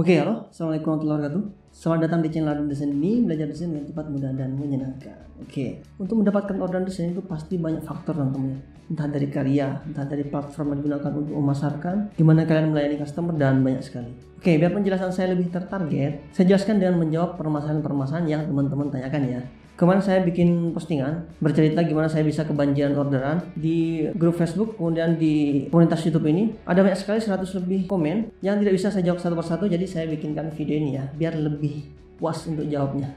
Oke, halo. Assalamualaikum warahmatullahi wabarakatuh. Selamat datang di channel Raden Desain ini, belajar desain dengan cepat, mudah, dan menyenangkan. Oke, untuk mendapatkan orderan desain itu pasti banyak faktor teman-teman. Entah dari karya, entah dari platform yang digunakan untuk memasarkan, gimana kalian melayani customer, dan banyak sekali. Oke, biar penjelasan saya lebih tertarget, saya jelaskan dengan menjawab permasalahan-permasalahan yang teman-teman tanyakan ya. Kemarin saya bikin postingan bercerita gimana saya bisa kebanjiran orderan di grup Facebook, kemudian di komunitas YouTube ini ada banyak sekali 100 lebih komen yang tidak bisa saya jawab satu persatu, jadi saya bikinkan video ini ya biar lebih puas untuk jawabnya.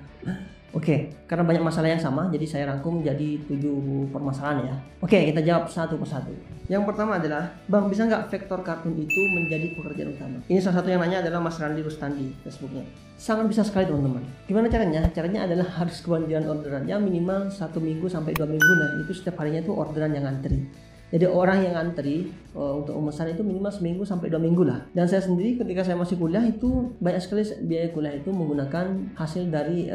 Oke, karena banyak masalah yang sama, jadi saya rangkum jadi 7 permasalahan ya. Oke, kita jawab satu persatu. Yang pertama adalah, Bang, bisa nggak vektor kartun itu menjadi pekerjaan utama? Ini salah satu yang nanya adalah Mas Randi Rustandi, Facebooknya. Sangat bisa sekali teman-teman. Gimana caranya? Caranya adalah harus kebanjiran orderan, ya minimal 1 minggu sampai 2 minggu. Nah, itu setiap harinya itu orderan yang antri. Jadi orang yang antri untuk memesan itu minimal seminggu sampai 2 minggu lah. Dan saya sendiri ketika saya masih kuliah itu banyak sekali biaya kuliah itu menggunakan hasil dari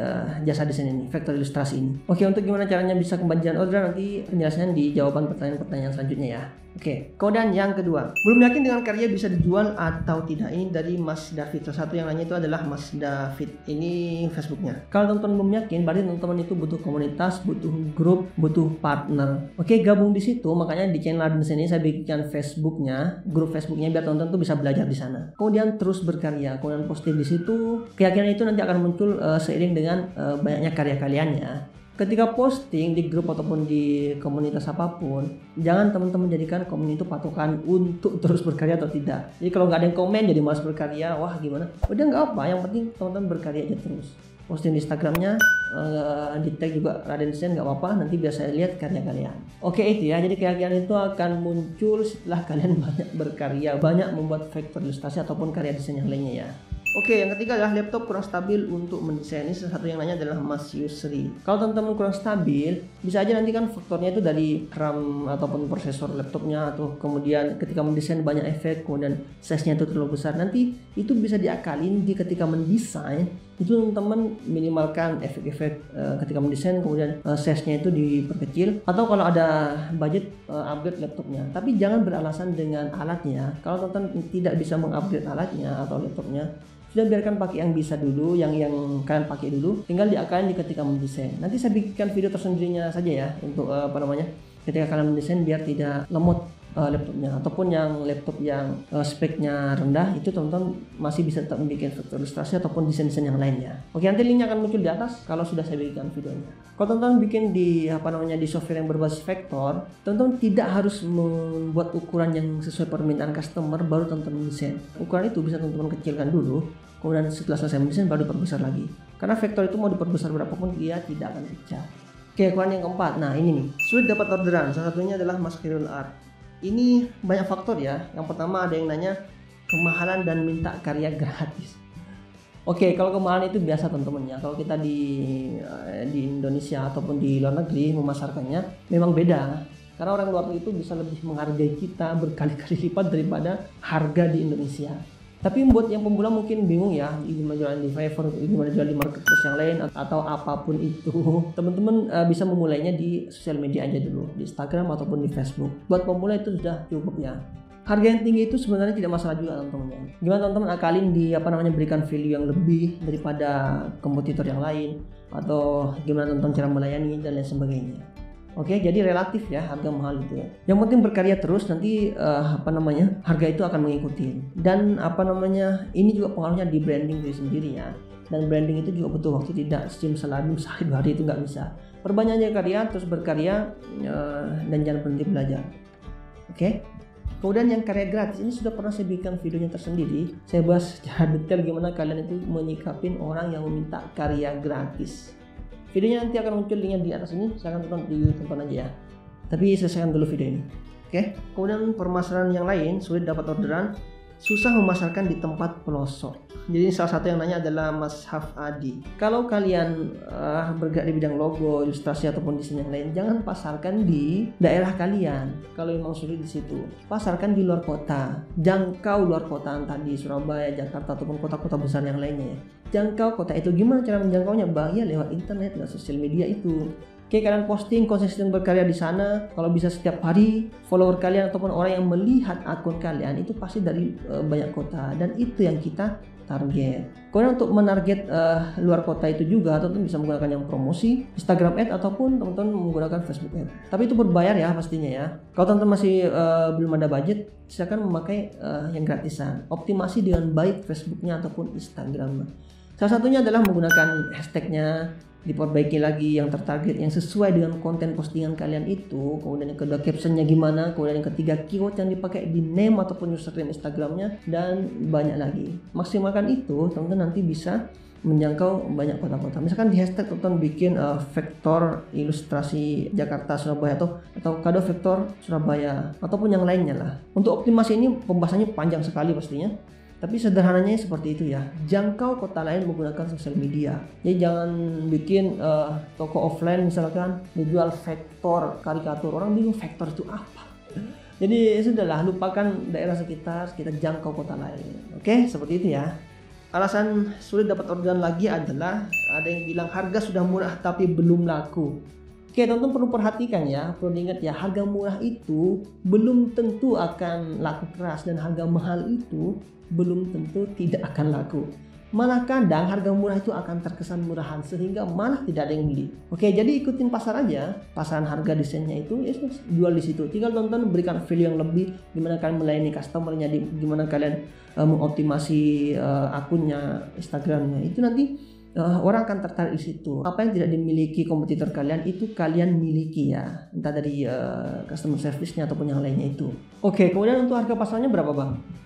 jasa desain ini, vektor ilustrasi ini. Oke, untuk gimana caranya bisa kebanjiran orderan nanti penjelasannya di jawaban pertanyaan-pertanyaan selanjutnya ya. Oke, kemudian yang kedua, belum yakin dengan karya bisa dijual atau tidak. Ini dari Mas David. Salah satu yang nanya itu adalah Mas David. Ini Facebooknya. Kalau teman-teman belum yakin, berarti teman-teman itu butuh komunitas, butuh grup, butuh partner. Oke, gabung di situ. Makanya di channel Raden Desain ini saya bikinkan Facebooknya, grup Facebooknya biar teman-teman tuh bisa belajar di sana. Kemudian terus berkarya, kemudian posting di situ. Keyakinan itu nanti akan muncul seiring dengan banyaknya karya kaliannya. Ketika posting di grup ataupun di komunitas apapun, jangan teman-teman jadikan komen itu patokan untuk terus berkarya atau tidak. Jadi kalau nggak ada yang komen jadi malas berkarya, wah gimana? Udah nggak apa, yang penting teman-teman berkarya aja terus. Posting di Instagramnya, di tag juga Raden Desain nggak apa-apa, nanti biar saya lihat karya kalian. Oke, itu ya, jadi keyakinan itu akan muncul setelah kalian banyak berkarya, banyak membuat vektor ilustrasi ataupun karya desain yang lainnya ya. Oke, yang ketiga adalah laptop kurang stabil untuk mendesain. Ini salah satu yang nanya adalah Mas Yusri. Kalau teman-teman kurang stabil, bisa aja nanti kan faktornya itu dari RAM ataupun prosesor laptopnya, atau kemudian ketika mendesain banyak efek, kemudian size-nya itu terlalu besar. Nanti itu bisa diakalin di ketika mendesain, itu teman-teman minimalkan efek-efek ketika mendesain, kemudian size-nya itu diperkecil, atau kalau ada budget upgrade laptopnya. Tapi jangan beralasan dengan alatnya. Kalau teman-teman tidak bisa mengupgrade alatnya atau laptopnya, sudah biarkan pakai yang bisa dulu, yang kalian pakai dulu, tinggal diakalin di ketika mendesain. Nanti saya bikinkan video tersendirinya saja ya untuk ketika kalian mendesain biar tidak lemot laptopnya, ataupun yang laptop yang speknya rendah itu teman-teman masih bisa tetap membuat vektor ilustrasi ataupun desain-desain yang lainnya. Oke, nanti linknya akan muncul di atas kalau sudah saya bikinkan videonya. Kalau teman-teman bikin di di software yang berbasis vektor, teman-teman tidak harus membuat ukuran yang sesuai permintaan customer baru teman-teman mendesain. Ukuran itu bisa teman-teman kecilkan dulu, kemudian setelah selesai mendesain baru diperbesar lagi. Karena vektor itu mau diperbesar berapapun dia tidak akan pecah. Oke, ukuran yang keempat. Nah, ini nih, sulit dapat orderan. Salah satunya adalah Mas Khairul Art. Ini banyak faktor ya. Yang pertama ada yang nanya kemahalan dan minta karya gratis. Oke, kalau kemahalan itu biasa teman-teman ya. Kalau kita di Indonesia ataupun di luar negeri memasarkannya memang beda. Karena orang luar itu bisa lebih menghargai kita berkali-kali lipat daripada harga di Indonesia. Tapi buat yang pemula mungkin bingung ya, gimana jualan di Fiverr, gimana jualan di marketplace yang lain atau apapun itu. Teman-teman bisa memulainya di sosial media aja dulu, di Instagram ataupun di Facebook. Buat pemula itu sudah cukup ya. Harga yang tinggi itu sebenarnya tidak masalah juga teman-teman. Gimana teman-teman akalin di berikan value yang lebih daripada kompetitor yang lain, atau gimana teman-teman cara melayani dan lain sebagainya. Oke, jadi relatif ya harga mahal itu ya. Yang penting berkarya terus, nanti harga itu akan mengikuti. Dan ini juga pengaruhnya di branding diri sendiri ya. Dan branding itu juga butuh waktu, tidak simsalabim sehari 2 hari itu nggak bisa. Perbanyak aja karya, terus berkarya, dan jangan berhenti belajar. Oke. Kemudian yang karya gratis ini sudah pernah saya bikin videonya tersendiri. Saya bahas secara detail gimana kalian itu menyikapin orang yang meminta karya gratis. Videonya nanti akan muncul linknya di atas ini, silahkan ditonton aja ya. Tapi selesaikan dulu video ini. Oke. Kemudian permasalahan yang lain, sulit dapat orderan, susah memasarkan di tempat pelosok. Jadi salah satu yang nanya adalah Mas Haf Adi. Kalau kalian bergerak di bidang logo, ilustrasi ataupun desain yang lain, jangan pasarkan di daerah kalian. Kalau memang sulit di situ, pasarkan di luar kota. Jangkau luar kota, entah di Surabaya, Jakarta ataupun kota-kota besar yang lainnya ya. Jangkau kota itu. Gimana cara menjangkaunya? Ya lewat internet, lewat sosial media itu. Oke, kalian posting konsisten berkarya di sana. Kalau bisa setiap hari, follower kalian ataupun orang yang melihat akun kalian itu pasti dari banyak kota, dan itu yang kita target. Kemudian untuk menarget luar kota itu juga teman-teman bisa menggunakan yang promosi, Instagram Ad ataupun teman-teman menggunakan Facebook Ad. Tapi itu berbayar ya pastinya ya. Kalau teman-teman masih belum ada budget, silakan memakai yang gratisan. Optimasi dengan baik Facebooknya ataupun Instagram. Salah satunya adalah menggunakan hashtagnya, diperbaiki lagi yang tertarget yang sesuai dengan konten postingan kalian itu. Kemudian yang kedua captionnya gimana, kemudian yang ketiga keyword yang dipakai di name ataupun username Instagramnya, dan banyak lagi. Maksimalkan itu, teman-teman nanti bisa menjangkau banyak kota-kota. Misalkan di hashtag teman-teman bikin vektor ilustrasi Jakarta Surabaya atau kado vektor Surabaya ataupun yang lainnya lah. Untuk optimasi ini pembahasannya panjang sekali pastinya. Tapi sederhananya seperti itu ya. Jangkau kota lain menggunakan sosial media. Jadi jangan bikin toko offline misalkan dijual vektor karikatur. Orang bingung vektor itu apa. Jadi sudahlah, lupakan daerah sekitar, kita jangkau kota lain. Oke, seperti itu ya. Alasan sulit dapat orderan lagi adalah ada yang bilang harga sudah murah tapi belum laku. Oke, teman-teman perlu perhatikan ya, perlu diingat ya, harga murah itu belum tentu akan laku keras, dan harga mahal itu belum tentu tidak akan laku. Malah kadang harga murah itu akan terkesan murahan sehingga malah tidak ada yang beli. Oke, jadi ikutin pasar aja, pasaran harga desainnya itu ya jual di situ. Tinggal tonton, berikan value yang lebih, gimana kalian melayani customernya, gimana kalian mengoptimasi akunnya Instagramnya. Itu nanti orang akan tertarik di situ. Apa yang tidak dimiliki kompetitor kalian itu kalian miliki ya, entah dari customer service-nya ataupun yang lainnya itu. Oke, kemudian untuk harga pasarnya berapa bang?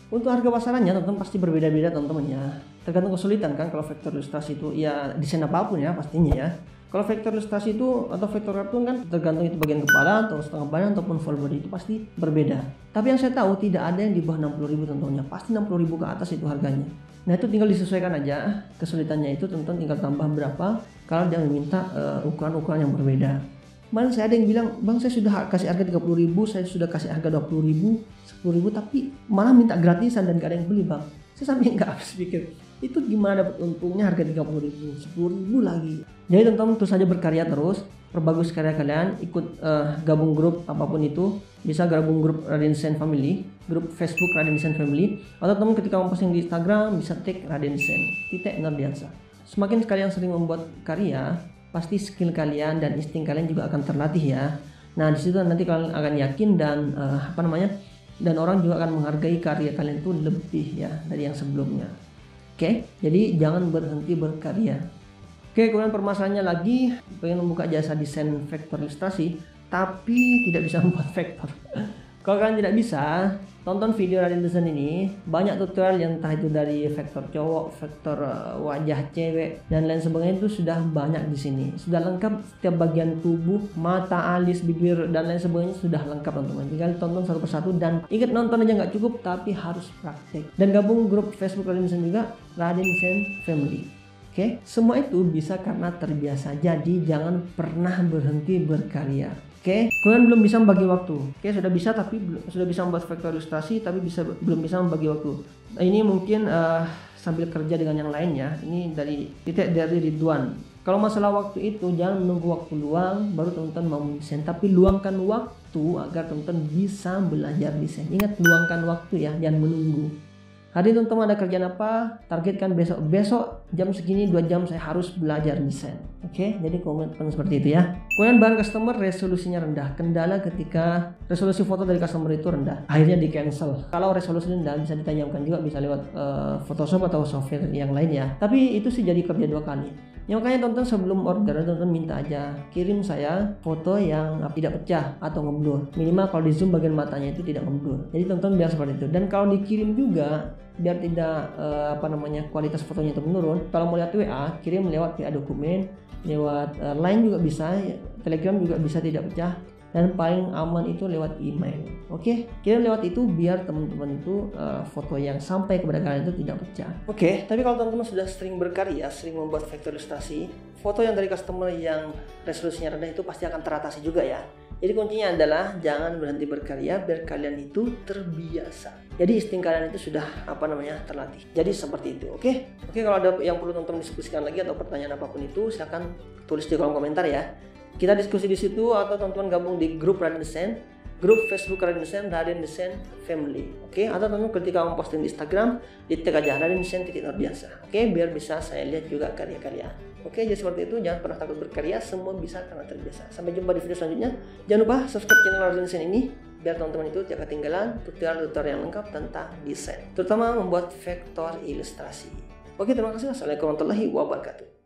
Untuk harga pasarannya teman-teman pasti berbeda-beda teman-teman ya. Tergantung kesulitan kan. Kalau vektor ilustrasi itu ya desain apapun ya pastinya ya. Kalau vektor ilustrasi itu atau vektor kartun kan tergantung itu bagian kepala atau setengah badan ataupun full body, itu pasti berbeda. Tapi yang saya tahu tidak ada yang di bawah 60.000 teman-teman, pasti 60.000 ke atas itu harganya. Nah itu tinggal disesuaikan aja kesulitannya itu, teman-teman tinggal tambah berapa kalau dia meminta ukuran-ukuran yang berbeda. Kemarin saya ada yang bilang, bang saya sudah kasih harga 30.000, saya sudah kasih harga 20.000, 10.000, tapi malah minta gratisan dan gak ada yang beli bang. Saya sampai nggak habis pikir, itu gimana dapat untungnya harga 30.000, 10.000 lagi. Jadi teman-teman terus saja berkarya terus, perbagus karya kalian, ikut gabung grup apapun itu, bisa gabung grup Raden Desain Family, grup Facebook Raden Desain Family, atau teman ketika mau posting di Instagram bisa tag Raden Desain, _Nurdiansyah. Semakin kalian sering membuat karya, pasti skill kalian dan insting kalian juga akan terlatih ya. Nah di situ nanti kalian akan yakin dan dan orang juga akan menghargai karya kalian itu lebih ya dari yang sebelumnya. Oke, jadi jangan berhenti berkarya. Oke, kemudian permasalahannya lagi, pengen membuka jasa desain vektor ilustrasi tapi tidak bisa membuat vektor. Kalau kalian tidak bisa, tonton video Raden Desain ini, banyak tutorial yang entah itu dari vektor cowok, vektor wajah cewek dan lain sebagainya, itu sudah banyak di sini. Sudah lengkap setiap bagian tubuh, mata, alis, bibir dan lain sebagainya sudah lengkap teman-teman. Tinggal tonton satu persatu dan ingat, nonton aja nggak cukup tapi harus praktek. Dan gabung grup Facebook Raden Desain juga, Raden Desain Family. Oke, semua itu bisa karena terbiasa. Jadi jangan pernah berhenti berkarya. Oke, kemudian belum bisa membagi waktu. Oke, sudah bisa tapi sudah bisa membuat vektor ilustrasi tapi belum bisa membagi waktu. Nah, ini mungkin sambil kerja dengan yang lain ya. Ini dari Ridwan. Kalau masalah waktu itu jangan menunggu waktu luang baru teman-teman mau desain, tapi luangkan waktu agar teman-teman bisa belajar desain. Ingat, luangkan waktu ya, jangan menunggu. Hari teman-teman ada kerjaan apa, targetkan besok jam segini 2 jam saya harus belajar desain. Oke, jadi komitmen seperti itu ya. Kemudian bahan customer resolusinya rendah. Kendala ketika resolusi foto dari customer itu rendah, akhirnya di cancel. Kalau resolusi rendah bisa ditanyakan juga, bisa lewat Photoshop atau software yang lain ya. Tapi itu sih jadi kerja 2 kali. Ya, makanya tonton sebelum order, tonton minta aja kirim saya foto yang tidak pecah atau ngeblur. Minimal kalau di zoom bagian matanya itu tidak ngeblur. Jadi tonton biar seperti itu. Dan kalau dikirim juga biar tidak kualitas fotonya itu menurun. Kalau mau lihat WA, kirim lewat WA dokumen, lewat Line juga bisa, Telegram juga bisa tidak pecah. Dan paling aman itu lewat email. Oke, kirim lewat itu biar teman-teman itu foto yang sampai kepada kalian itu tidak pecah. Oke, tapi kalau teman-teman sudah sering berkarya, sering membuat vektor ilustrasi, foto yang dari customer yang resolusinya rendah itu pasti akan teratasi juga ya. Jadi kuncinya adalah jangan berhenti berkarya biar kalian itu terbiasa. Jadi insting kalian itu sudah terlatih. Jadi seperti itu. Oke, kalau ada yang perlu teman-teman diskusikan lagi atau pertanyaan apapun itu, silakan tulis di kolom komentar ya. Kita diskusi di situ atau teman-teman gabung di grup Raden Desain. grup Facebook Raden Desain Family. Oke, atau teman ketika kamu posting di Instagram, di tag aja Raden Desain luar biasa. Oke, biar bisa saya lihat juga karya-karya. Oke, jadi seperti itu. Jangan pernah takut berkarya, semua bisa karena terbiasa. Sampai jumpa di video selanjutnya. Jangan lupa subscribe channel Raden Desain ini biar teman-teman itu tidak ketinggalan tutorial yang lengkap tentang desain, terutama membuat vektor ilustrasi. Oke, terima kasih. Wassalamualaikum warahmatullahi wabarakatuh.